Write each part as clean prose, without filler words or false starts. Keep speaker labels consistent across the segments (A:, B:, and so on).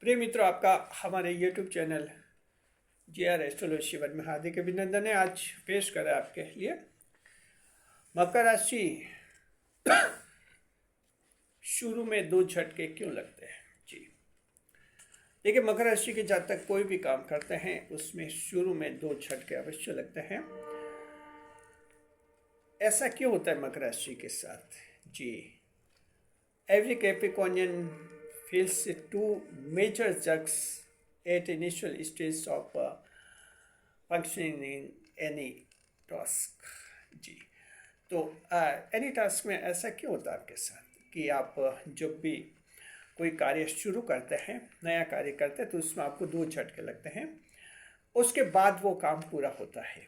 A: प्रिय मित्रों, आपका हमारे YouTube channel JR astrology Shivan में हार्दिक अभिनंदन है। आज पेश करें आपके लिए मकर राशि शुरू में दो झटके क्यों लगते हैं। जी देखिए, मकर राशि के जातक कोई भी काम करते हैं उसमें शुरू में दो झटके अवश्य लगते हैं। ऐसा क्यों होता है मकर राशि के साथ? जी, every Capricornian feels two major jerks at initial stage of functioning in any task। जी, तो एनी टास्क में ऐसा क्यों होता है आपके साथ कि आप जब भी कोई कार्य शुरू करते हैं, नया कार्य करते हैं, तो उसमें आपको दो झटके लगते हैं, उसके बाद वो काम पूरा होता है।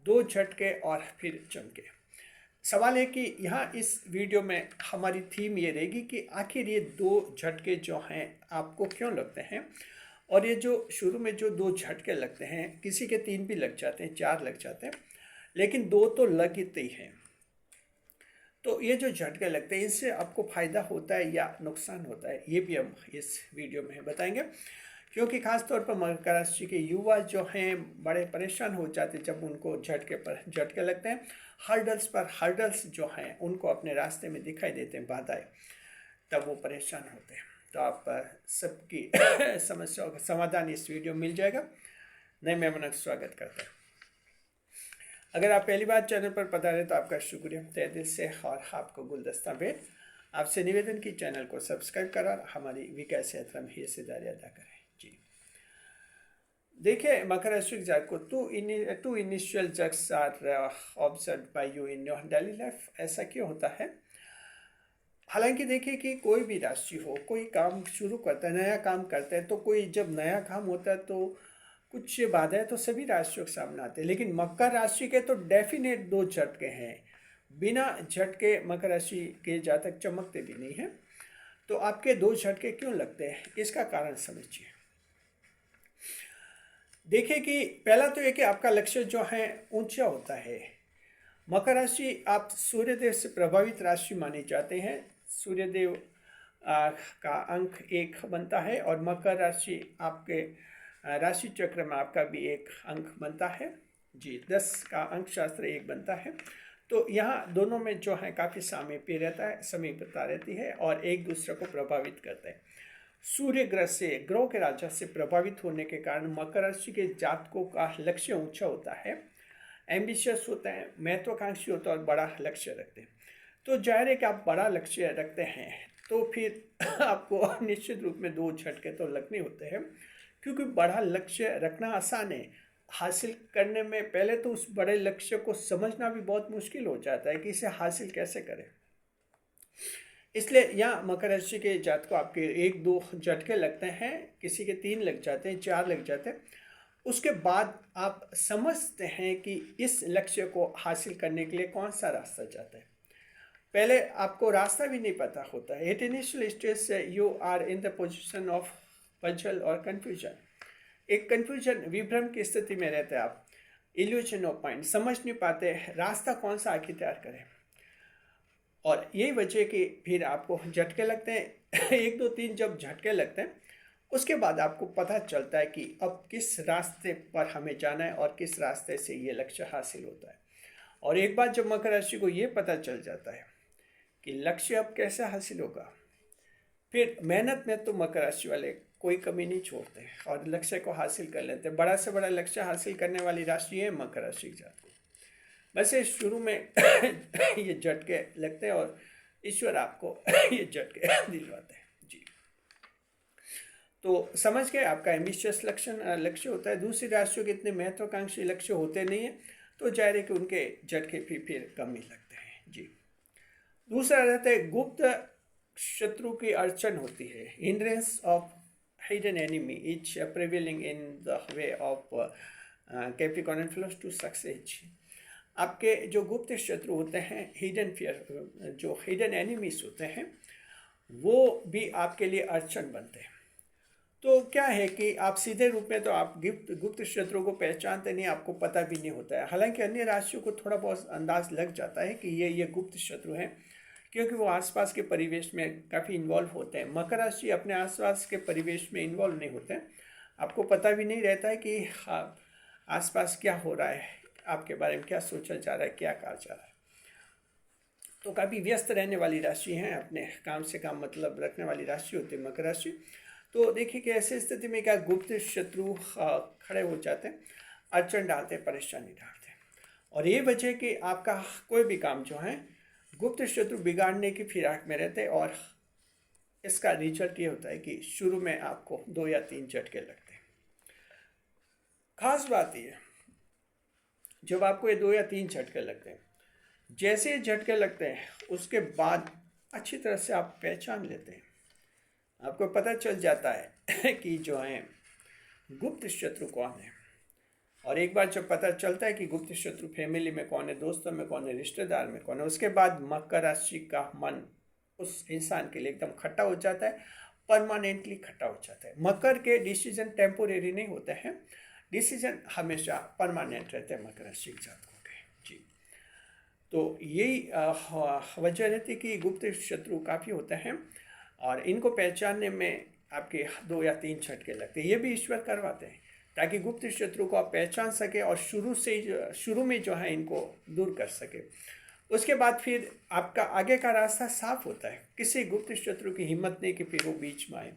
A: दो झटके और फिर चमके। सवाल है कि यहाँ इस वीडियो में हमारी थीम ये रहेगी कि आखिर ये दो झटके जो हैं आपको क्यों लगते हैं, और ये जो शुरू में जो दो झटके लगते हैं, किसी के तीन भी लग जाते हैं, चार लग जाते हैं, लेकिन दो तो लगते ही हैं। तो ये जो झटके लगते हैं इससे आपको फ़ायदा होता है या नुकसान होता है, ये भी हम इस वीडियो में बताएंगे। क्योंकि ख़ास तौर पर मकर राशि के युवा जो हैं बड़े परेशान हो जाते हैं जब उनको झटके पर झटके लगते हैं। हर्डल्स पर हर्डल्स जो हैं उनको अपने रास्ते में दिखाई देते हैं, बाधाएं, तब वो परेशान होते हैं। तो आप सबकी समस्याओं का समाधान इस वीडियो में मिल जाएगा। नए मेहमानों का स्वागत करता है। अगर आप पहली बार चैनल पर पधारे तो आपका शुक्रिया तहे दिल से, और आपको गुलदस्ता भेंट। आपसे निवेदन की चैनल को सब्सक्राइब करा हमारी विकास यात्रा में हिस्सेदारी अदा करें। जी देखिए, मकर राशि के जातक को two initial jerks are observed by you in your daily life. ऐसा क्यों होता है? हालांकि देखिए कि कोई भी राशि हो, कोई काम शुरू करता है, नया काम करता है, तो कोई जब नया काम होता है तो कुछ बाधाएं तो सभी राशियों के सामने आते हैं, लेकिन मकर राशि के तो डेफिनेट दो झटके हैं। बिना झटके मकर राशि के जातक चमकते भी नहीं हैं। तो आपके दो झटके क्यों लगते हैं, इसका कारण समझिए। देखिए कि पहला तो ये कि आपका लक्ष्य जो है ऊंचा होता है। मकर राशि आप सूर्यदेव से प्रभावित राशि माने जाते हैं। सूर्यदेव का अंक 1 बनता है, और मकर राशि आपके राशि चक्र में आपका भी एक अंक बनता है। जी, 10 का अंक शास्त्र 1 बनता है। तो यहाँ दोनों में जो है काफ़ी सामीप्य रहता है, समीपता रहती है, और एक दूसरे को प्रभावित करते हैं। सूर्य ग्रह से, ग्रह के राजा से प्रभावित होने के कारण मकर राशि के जातकों का लक्ष्य ऊंचा होता है, एम्बिशियस होते हैं, महत्वाकांक्षी होते हैं और बड़ा लक्ष्य रखते हैं। तो जाहिर है कि आप बड़ा लक्ष्य रखते हैं तो फिर आपको निश्चित रूप में दो झटके तो लगने होते हैं, क्योंकि बड़ा लक्ष्य रखना आसान है। हासिल करने में पहले तो उस बड़े लक्ष्य को समझना भी बहुत मुश्किल हो जाता है कि इसे हासिल कैसे करें। इसलिए यहाँ मकर राशि के जातक को आपके एक दो झटके लगते हैं, किसी के तीन लग जाते हैं, चार लग जाते हैं। उसके बाद आप समझते हैं कि इस लक्ष्य को हासिल करने के लिए कौन सा रास्ता जाता है। पहले आपको रास्ता भी नहीं पता होता है। एट इनिशियल स्टेज से you are in the position of puzzle और कन्फ्यूजन। एक कन्फ्यूजन, विभ्रम की स्थिति में रहते हैं आप। इल्यूजन ऑफ माइंड, समझ नहीं पाते रास्ता कौन सा आखिर तैयार करें। और यही वजह कि फिर आपको झटके लगते हैं। एक दो तीन जब झटके लगते हैं उसके बाद आपको पता चलता है कि अब किस रास्ते पर हमें जाना है और किस रास्ते से ये लक्ष्य हासिल होता है। और एक बार जब मकर राशि को ये पता चल जाता है कि लक्ष्य अब कैसे हासिल होगा, फिर मेहनत में तो मकर राशि वाले कोई कमी नहीं छोड़ते और लक्ष्य को हासिल कर लेते हैं। बड़ा से बड़ा लक्ष्य हासिल करने वाली राशि है मकर राशि के जातक। वैसे शुरू में ये झटके लगते हैं और ईश्वर आपको ये झटके दिलवाते हैं। जी, तो समझ गए, आपका एम्बिशियस लक्ष्य होता है। दूसरी राशियों के इतने महत्वाकांक्षी लक्ष्य होते नहीं हैं, तो जाहिर है कि उनके झटके फिर कम ही लगते हैं। जी, दूसरा रहता है गुप्त शत्रु की अड़चन होती है। Hindrance of hidden enemy is prevailing in the way of capricornian flows to success. आपके जो गुप्त शत्रु होते हैं, हिडन फियर, जो हिडन एनिमीज होते हैं, वो भी आपके लिए अड़चन बनते हैं। तो क्या है कि आप सीधे रूप में तो आप गुप्त शत्रु को पहचानते नहीं, आपको पता भी नहीं होता है। हालांकि अन्य राशियों को थोड़ा बहुत अंदाज लग जाता है कि ये गुप्त शत्रु हैं, क्योंकि वो आसपास के परिवेश में काफ़ी इन्वॉल्व होते हैं। मकर राशि अपने आसपास के परिवेश में इन्वॉल्व नहीं होते हैं, आपको पता भी नहीं रहता है कि आसपास क्या हो रहा है, आपके बारे में क्या सोचा जा रहा है, क्या कहा जा रहा है। तो काफ़ी व्यस्त रहने वाली राशि हैं, अपने काम से काम मतलब रखने वाली राशि होती है मकर राशि। तो देखिए कि ऐसी स्थिति में क्या गुप्त शत्रु खड़े हो जाते हैं, अड़चन डालते हैं, परेशानी डालते हैं। और ये वजह कि आपका कोई भी काम जो है गुप्त शत्रु बिगाड़ने की फिराक में रहते हैं, और इसका रिजल्ट ये होता है कि शुरू में आपको 2 या 3 झटके लगते हैं। खास बात ये, जब आपको ये 2 या 3 झटके लगते हैं, जैसे ही झटके लगते हैं उसके बाद अच्छी तरह से आप पहचान लेते हैं, आपको पता चल जाता है कि जो है गुप्त शत्रु कौन है। और एक बार जब पता चलता है कि गुप्त शत्रु फैमिली में कौन है, दोस्तों में कौन है, रिश्तेदार में कौन है, उसके बाद मकर राशि का मन उस इंसान के लिए एकदम खट्टा हो जाता है, परमानेंटली खट्टा हो जाता है। मकर के डिसीजन टेम्पोरेरी नहीं होते हैं, डिसीजन हमेशा परमानेंट रहते हैं मकर राशि के जातकों के। जी, तो यही वजह रहती है कि गुप्त शत्रु काफ़ी होते हैं, और इनको पहचानने में आपके 2 या 3 झटके लगते हैं। ये भी ईश्वर करवाते हैं ताकि गुप्त शत्रु को आप पहचान सके और शुरू में जो है इनको दूर कर सके। उसके बाद फिर आपका आगे का रास्ता साफ होता है, किसी गुप्त शत्रु की हिम्मत नहीं कि फिर वो बीच में आए,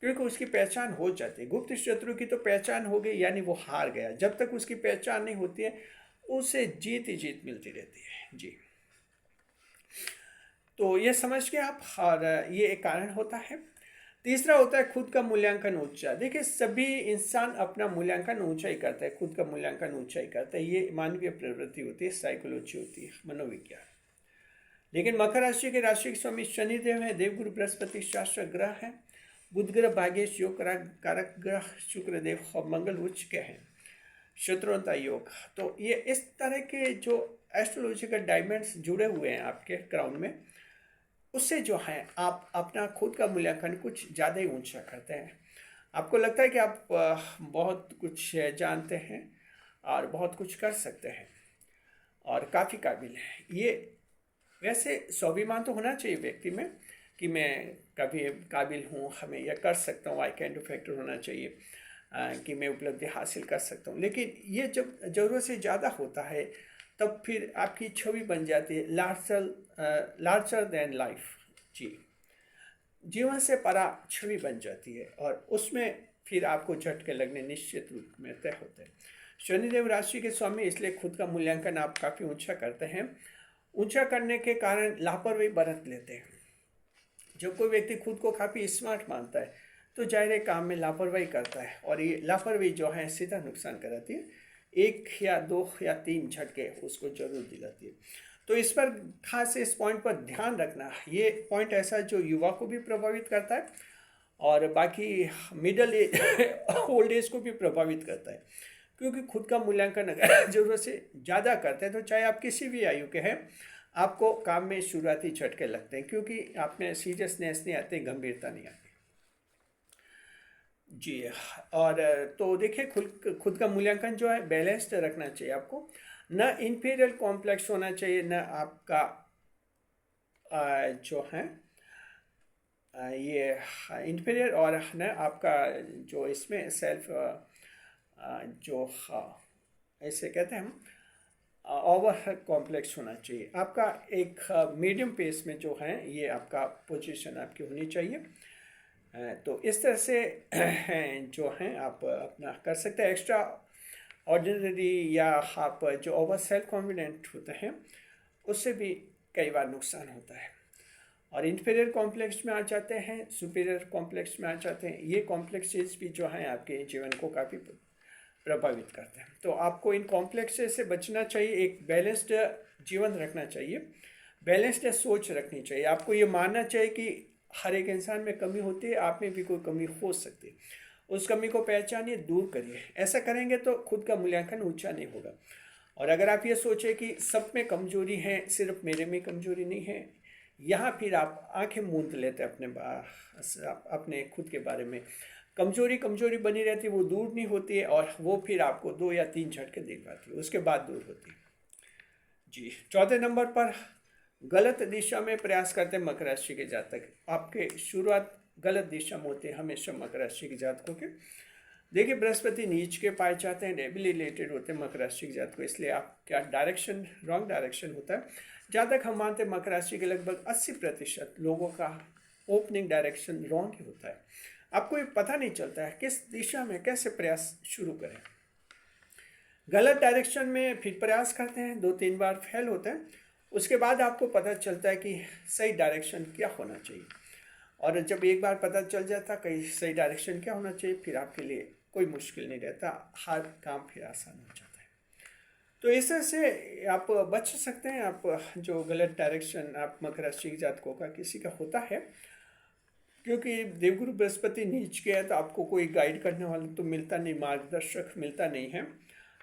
A: क्योंकि उसकी पहचान हो जाती है। गुप्त शत्रु की तो पहचान हो गई यानी वो हार गया। जब तक उसकी पहचान नहीं होती है उसे जीत ही जीत मिलती रहती है। जी, तो ये समझ के आप, और ये एक कारण होता है। तीसरा होता है खुद का मूल्यांकन ऊंचा। देखिए, सभी इंसान अपना मूल्यांकन ऊंचा ही करता है, खुद का मूल्यांकन ऊंचा ही करता है। ये मानवीय प्रवृत्ति होती है, साइकोलॉजी होती है, मनोविज्ञान। लेकिन मकर राशि के राशि के स्वामी शनिदेव है, देवगुरु बृहस्पति शास्त्र ग्रह है, बुध ग्रह भाग्येश योग कारक ग्रह शुक्रदेव और मंगल उच्च के हैं, शत्रुता योग। तो ये इस तरह के जो एस्ट्रोलॉजिकल डायमंड्स जुड़े हुए हैं आपके क्राउन में, उससे जो है आप अपना खुद का मूल्यांकन कुछ ज़्यादा ही ऊंचा करते हैं। आपको लगता है कि आप बहुत कुछ जानते हैं और बहुत कुछ कर सकते हैं और काफ़ी काबिल हैं। ये वैसे स्वाभिमान तो होना चाहिए व्यक्ति में कि मैं काफ़ी काबिल हूँ, हमें यह कर सकता हूँ, आई कैन डू फैक्टर होना चाहिए कि मैं उपलब्धि हासिल कर सकता हूँ। लेकिन ये जब ज़रूरत से ज़्यादा होता है तब फिर आपकी छवि बन जाती है लार्जर देन लाइफ। जी, जीवन से परा छवि बन जाती है, और उसमें फिर आपको झटके लगने निश्चित रूप में तय होते हैं। शनिदेव राशि के स्वामी, इसलिए खुद का मूल्यांकन आप काफ़ी ऊंचा करते हैं। ऊंचा करने के कारण लापरवाही बरत लेते हैं। जब कोई व्यक्ति खुद को काफ़ी स्मार्ट मानता है तो जाहिर काम में लापरवाही करता है, और ये लापरवाही जो है सीधा नुकसान कराती है। 1 या 2 या 3 झटके उसको जरूर दिलाती है। तो इस पर खास इस पॉइंट पर ध्यान रखना। ये पॉइंट ऐसा जो युवा को भी प्रभावित करता है और बाकी मिडल एज ओल्ड एज को भी प्रभावित करता है, क्योंकि खुद का मूल्यांकन अगर ज़रूरत से ज़्यादा करते हैं तो चाहे आप किसी भी आयु के हैं, आपको काम में शुरुआती झटके लगते हैं, क्योंकि आप में सीरियसनेस नहीं आती, गंभीरता नहीं आती। जी, और तो देखिए खुद का मूल्यांकन जो है बैलेंस्ड रखना चाहिए आपको। न इंफीरियर कॉम्प्लेक्स होना चाहिए, न आपका जो है ये इंफीरियर, और न आपका जो इसमें सेल्फ जो ऐसे कहते हैं हम ओवर कॉम्प्लेक्स होना चाहिए। आपका एक मीडियम पेस में जो है ये आपका पोजीशन आपकी होनी चाहिए। तो इस तरह से जो हैं आप अपना कर सकते हैं। एक्स्ट्रा ऑर्डिनरी या आप जो ओवर सेल्फ कॉन्फिडेंट होते हैं उससे भी कई बार नुकसान होता है, और इंफीरियर कॉम्प्लेक्स में आ जाते हैं, सुपीरियर कॉम्प्लेक्स में आ जाते हैं। ये कॉम्प्लेक्सेस भी जो हैं आपके जीवन को काफ़ी प्रभावित करते हैं। तो आपको इन कॉम्प्लेक्सेस से बचना चाहिए, एक बैलेंस्ड जीवन रखना चाहिए, बैलेंस्ड सोच रखनी चाहिए। आपको ये मानना चाहिए कि हर एक इंसान में कमी होती है, आप में भी कोई कमी हो सकती है। उस कमी को पहचानिए, दूर करिए। ऐसा करेंगे तो खुद का मूल्यांकन ऊंचा नहीं होगा। और अगर आप ये सोचें कि सब में कमजोरी है, सिर्फ मेरे में कमजोरी नहीं है, यहाँ फिर आप आंखें मूंद लेते हैं अपने खुद के बारे में। कमजोरी बनी रहती है, वो दूर नहीं होती है, और वो फिर आपको 2 या 3 झटके दे पाती है, उसके बाद दूर होती है। जी, चौथे नंबर पर गलत दिशा में प्रयास करते हैं मकर राशि के जातक, आपके शुरुआत गलत दिशा में होती है हमेशा मकर राशि के जातकों के। देखिए बृहस्पति नीच के पाए जाते हैं, डेबिलिटेड होते हैं मकर राशि के जातकों, इसलिए आप क्या डायरेक्शन रॉन्ग डायरेक्शन होता है। जहाँ तक हम मानते हैं मकर राशि के लगभग 80% लोगों का ओपनिंग डायरेक्शन रॉन्ग ही होता है। आपको ये पता नहीं चलता है किस दिशा में कैसे प्रयास शुरू करें। गलत डायरेक्शन में फिर प्रयास करते हैं, 2-3 बार फेल होते हैं, उसके बाद आपको पता चलता है कि सही डायरेक्शन क्या होना चाहिए। और जब एक बार पता चल जाता कहीं सही डायरेक्शन क्या होना चाहिए, फिर आपके लिए कोई मुश्किल नहीं रहता, हर काम फिर आसान हो जाता है। तो इस तरह से आप बच सकते हैं। आप जो गलत डायरेक्शन आप मकर राशि के जातकों का किसी का होता है, क्योंकि देवगुरु बृहस्पति नीच के है तो आपको कोई गाइड करने वाला तो मिलता नहीं, मार्गदर्शक मिलता नहीं है।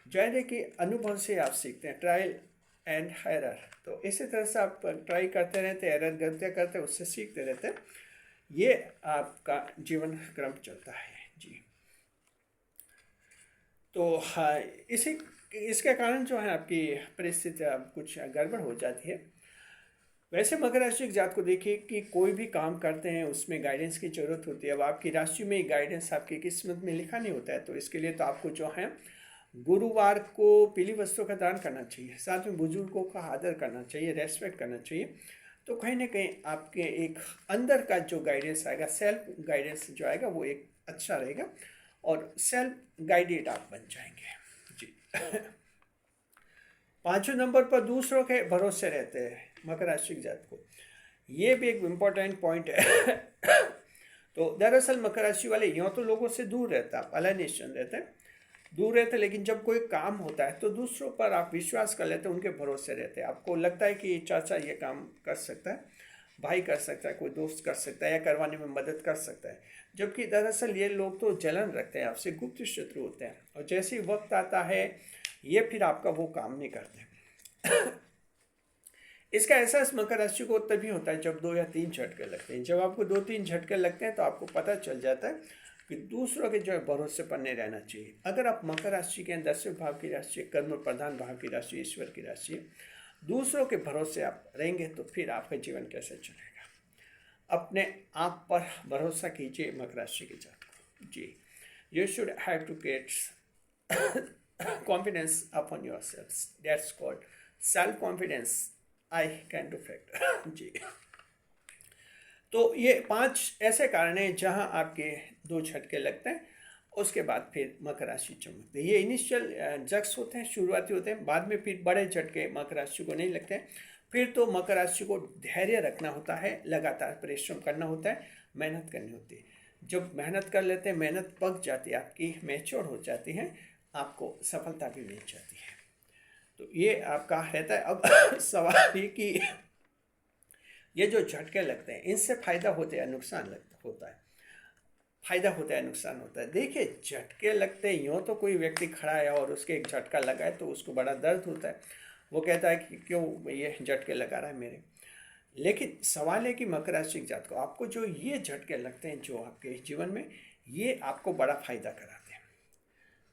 A: जाहिर है कि अनुभव से आप सीखते हैं, ट्रायल एंड एरर। तो इसी तरह से आप ट्राई करते रहते, एरर गलतियाँ करते, उससे सीखते रहते, ये आपका जीवन क्रम चलता है जी। तो हाँ, इसके कारण जो है आपकी परिस्थिति कुछ गड़बड़ हो जाती है। वैसे मकर राशि के जात को देखिए कि कोई भी काम करते हैं उसमें गाइडेंस की ज़रूरत होती है। अब आपकी राशि में गाइडेंस आपकी किस्मत में लिखा नहीं होता है, तो इसके लिए तो आपको जो है गुरुवार को पीली वस्त्रों का दान करना चाहिए, साथ में बुजुर्गों का आदर करना चाहिए, रेस्पेक्ट करना चाहिए। तो कहीं ना कहीं आपके एक अंदर का जो गाइडेंस आएगा, सेल्फ गाइडेंस जो आएगा वो एक अच्छा रहेगा और सेल्फ गाइडेड आप बन जाएंगे जी। 5वें नंबर पर दूसरों के भरोसे रहते हैं मकर राशि के जात को, ये भी एक इम्पोर्टेंट पॉइंट है। तो दरअसल मकर राशि वाले यूँ तो लोगों से दूर रहता है, अलाइनेशन रहते हैं, दूर रहते, लेकिन जब कोई काम होता है तो दूसरों पर आप विश्वास कर लेते हैं, उनके भरोसे रहते हैं। आपको लगता है कि चाचा ये काम कर सकता है, भाई कर सकता है, कोई दोस्त कर सकता है या करवाने में मदद कर सकता है, जबकि दरअसल ये लोग तो जलन रखते हैं आपसे, गुप्त शत्रु होते हैं। और जैसे ही वक्त आता है ये फिर आपका वो काम नहीं करते। इसका एहसास मकर राशि को तभी होता है जब 2 या 3 झटके लगते हैं। जब आपको 2-3 झटके लगते हैं तो आपको पता चल जाता है कि दूसरों के जो है भरोसे पर नहीं रहना चाहिए। अगर आप मकर राशि के 10वें भाव की राशि, कर्म प्रधान भाव की राशि, ईश्वर की राशि, दूसरों के भरोसे आप रहेंगे तो फिर आपका जीवन कैसे चलेगा। अपने आप पर भरोसा कीजिए मकर राशि के जातकों जी। You should have to get confidence upon your self, that's called self confidence, I can do fact जी। तो ये 5 ऐसे कारण हैं जहां आपके 2 झटके लगते हैं, उसके बाद फिर मकर राशि चमकते हैं। ये इनिशियल जक्स होते हैं, शुरुआती होते हैं, बाद में फिर बड़े झटके मकर राशि को नहीं लगते हैं। फिर तो मकर राशि को धैर्य रखना होता है, लगातार परिश्रम करना होता है, मेहनत करनी होती है। जब मेहनत कर लेते हैं, मेहनत पक जाती है आपकी, मैच्योर हो जाती है, आपको सफलता भी मिल जाती है। तो ये आपका रहता है। अब सवाल ये कि ये जो झटके लगते हैं इनसे फायदा होता है नुकसान होता है, फायदा होता है नुकसान होता है। देखिए झटके लगते हैं, यूँ तो कोई व्यक्ति खड़ा है और उसके एक झटका लगा है तो उसको बड़ा दर्द होता है, वो कहता है कि क्यों ये झटके लगा रहा है मेरे। लेकिन सवाल है कि मकर राशि के जातकों को आपको जो ये झटके लगते हैं जो आपके जीवन में, ये आपको बड़ा फायदा कराते हैं।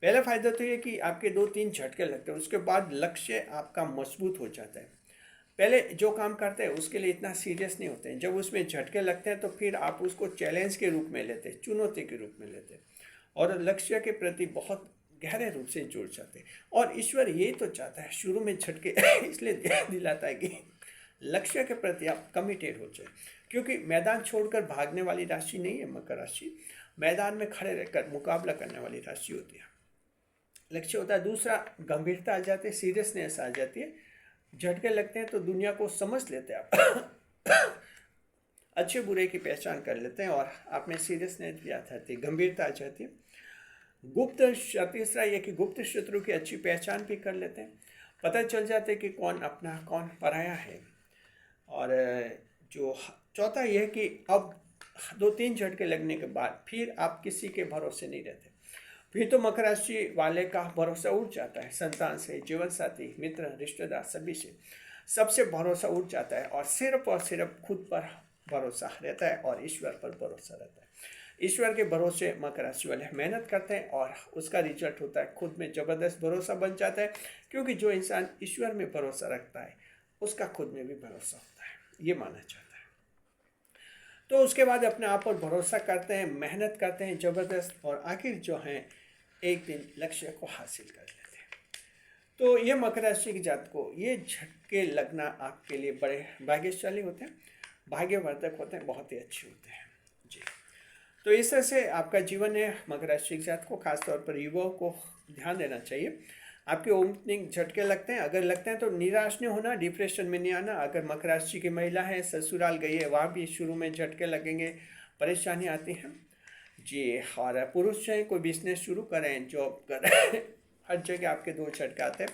A: पहला फायदा तो ये कि आपके 2-3 झटके लगते हैं, उसके बाद लक्ष्य आपका मजबूत हो जाता है। पहले जो काम करते हैं उसके लिए इतना सीरियस नहीं होते हैं, जब उसमें झटके लगते हैं तो फिर आप उसको चैलेंज के रूप में लेते हैं, चुनौती के रूप में लेते हैं और लक्ष्य के प्रति बहुत गहरे रूप से जुड़ जाते हैं। और ईश्वर यही तो चाहता है, शुरू में झटके इसलिए दिलाता है कि लक्ष्य के प्रति आप कमिटेड हो जाए, क्योंकि मैदान छोड़कर भागने वाली राशि नहीं है मकर राशि, मैदान में खड़े रहकर मुकाबला करने वाली राशि होती है। लक्ष्य होता है। दूसरा, गंभीरता आ जाती है, सीरियसनेस आ जाती है। झटके लगते हैं तो दुनिया को समझ लेते हैं आप अच्छे बुरे की पहचान कर लेते हैं और आप में सीरियसनेस भी आ जाती है, गंभीरता आ जाती है। गुप्त, तीसरा ये कि गुप्त शत्रु की अच्छी पहचान भी कर लेते हैं, पता चल जाता है कि कौन अपना कौन पराया है। और जो चौथा यह कि अब 2-3 झटके लगने के बाद फिर आप किसी के भरोसे नहीं रहते, फिर तो मकर राशि वाले का भरोसा उठ जाता है, संतान से, जीवन साथी, मित्र, रिश्तेदार, सभी से, सबसे भरोसा उठ जाता है और सिर्फ खुद पर भरोसा रहता है और ईश्वर पर भरोसा रहता है। ईश्वर के भरोसे मकर राशि वाले मेहनत करते हैं और उसका रिजल्ट होता है खुद में ज़बरदस्त भरोसा बन जाता है, क्योंकि जो इंसान ईश्वर में भरोसा रखता है उसका खुद में भी भरोसा होता है। ये माना जाता है। तो उसके बाद अपने आप पर भरोसा करते हैं, मेहनत करते हैं ज़बरदस्त, और आखिर जो है एक दिन लक्ष्य को हासिल कर लेते हैं। तो ये मकर राशि की जात को ये झटके लगना आपके लिए बड़े भाग्यशाली होते हैं, भाग्यवर्धक होते हैं, बहुत ही अच्छे होते हैं जी। तो इस तरह से आपका जीवन है मकर राशि के साथ को, खासतौर पर युवाओं को ध्यान देना चाहिए। आपके ओपनिंग झटके लगते हैं, अगर लगते हैं तो निराश नहीं होना, डिप्रेशन में नहीं आना। अगर मकर राशि की महिला है, ससुराल गई है, वहाँ भी शुरू में झटके लगेंगे, परेशानी आती है जी। और पुरुष हैं, कोई बिजनेस शुरू करें, जॉब करें, हर जगह आपके दो झटके आते हैं।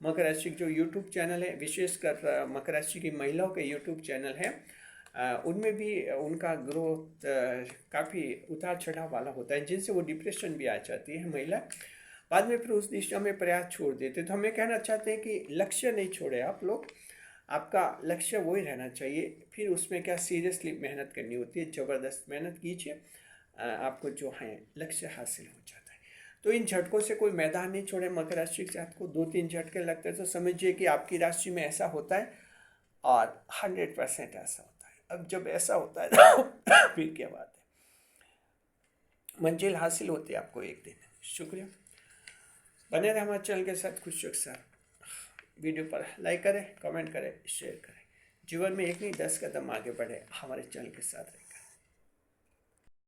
A: मकर राशि के जो यूट्यूब चैनल है, विशेषकर मकर राशि की महिलाओं के यूट्यूब चैनल है, उनमें भी उनका ग्रोथ काफ़ी उतार चढ़ाव वाला होता है, जिनसे वो डिप्रेशन भी आ जाती है महिला, बाद में फिर उस दिशा में प्रयास छोड़ देते। तो हमें कहना चाहते हैं कि लक्ष्य नहीं छोड़े आप लोग, आपका लक्ष्य वही रहना चाहिए। फिर उसमें क्या सीरियसली मेहनत करनी होती है, ज़बरदस्त मेहनत कीजिए, आपको जो है लक्ष्य हासिल हो जाता है। तो इन झटकों से कोई मैदान नहीं छोड़े। मकर राशि के साथ को 2-3 झटके लगते हैं तो समझिए कि आपकी राशि में ऐसा होता है, और 100% ऐसा होता है। अब जब ऐसा होता है तो फिर क्या बात है, मंजिल हासिल होती है आपको एक दिन। शुक्रिया, बने रहे हमारे चैनल के साथ, खुशियों के साथ। वीडियो पर लाइक करें, कमेंट करें, शेयर करें। जीवन में एक नहीं 10 कदम आगे बढ़े, हमारे चैनल के साथ रहिए।